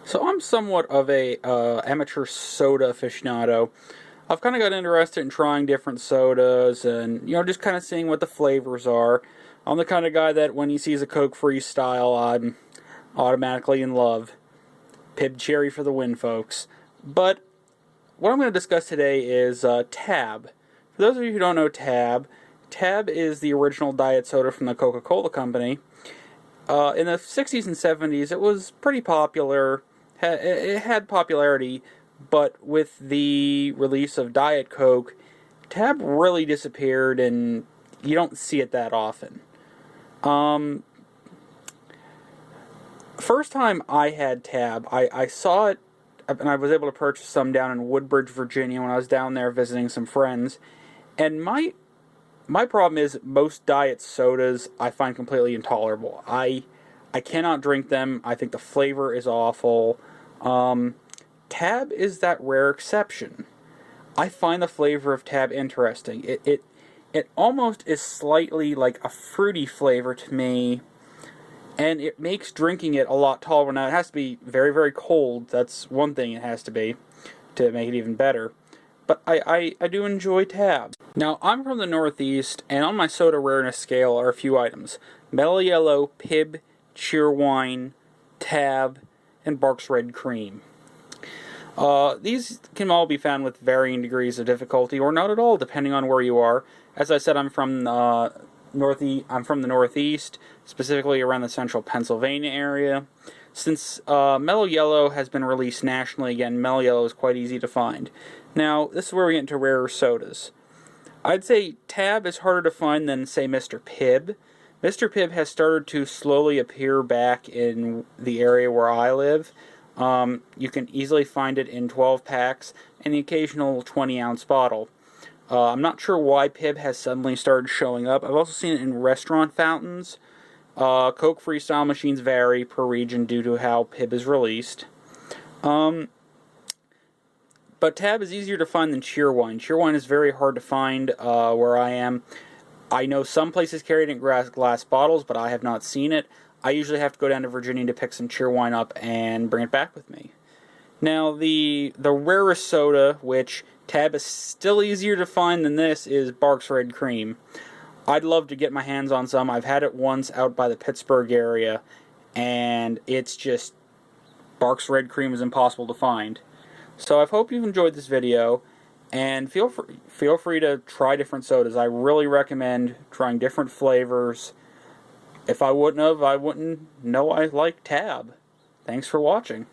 So I'm somewhat of a amateur soda aficionado. I've kind of got interested in trying different sodas and, just kind of seeing what the flavors are. I'm the kind of guy that when he sees a Coke Freestyle, I'm automatically in love. Pibb Cherry for the win, folks. But what I'm going to discuss today is Tab. For those of you who don't know Tab is the original diet soda from the Coca-Cola Company. In the 60s and 70s, it was pretty popular. It had popularity, but with the release of Diet Coke, Tab really disappeared, and you don't see it that often. First time I had Tab, I saw it, and I was able to purchase some down in Woodbridge, Virginia, when I was down there visiting some friends. And my problem is most diet sodas I find completely intolerable. I cannot drink them. I think the flavor is awful. Tab is that rare exception. I find the flavor of Tab interesting. It almost is slightly like a fruity flavor to me, and it makes drinking it a lot tolerable. Now, it has to be very, very cold. That's one thing it has to be to make it even better. But I do enjoy Tab. Now, I'm from the Northeast, and on my soda rareness scale are a few items. Mellow Yellow, Pibb, Cheerwine, Tab, and Barq's Red Creme. These can all be found with varying degrees of difficulty, or not at all, depending on where you are. As I said, I'm from the Northeast, specifically around the central Pennsylvania area. Since Mellow Yellow has been released nationally again, Mellow Yellow is quite easy to find. Now, this is where we get into rarer sodas. I'd say Tab is harder to find than, say, Mr. Pibb. Mr. Pibb has started to slowly appear back in the area where I live. You can easily find it in 12 packs and the occasional 20-ounce bottle. I'm not sure why Pibb has suddenly started showing up. I've also seen it in restaurant fountains. Coke Freestyle machines vary per region due to how Pibb is released. But Tab is easier to find than Cheerwine. Cheerwine is very hard to find where I am. I know some places carry it in glass bottles, but I have not seen it. I usually have to go down to Virginia to pick some Cheerwine up and bring it back with me. Now, the rarest soda, which Tab is still easier to find than this, is Barq's Red Creme. I'd love to get my hands on some. I've had it once out by the Pittsburgh area, and it's just, Barq's Red Creme is impossible to find. So I hope you've enjoyed this video, and feel free to try different sodas. I really recommend trying different flavors. If I wouldn't know I like Tab. Thanks for watching.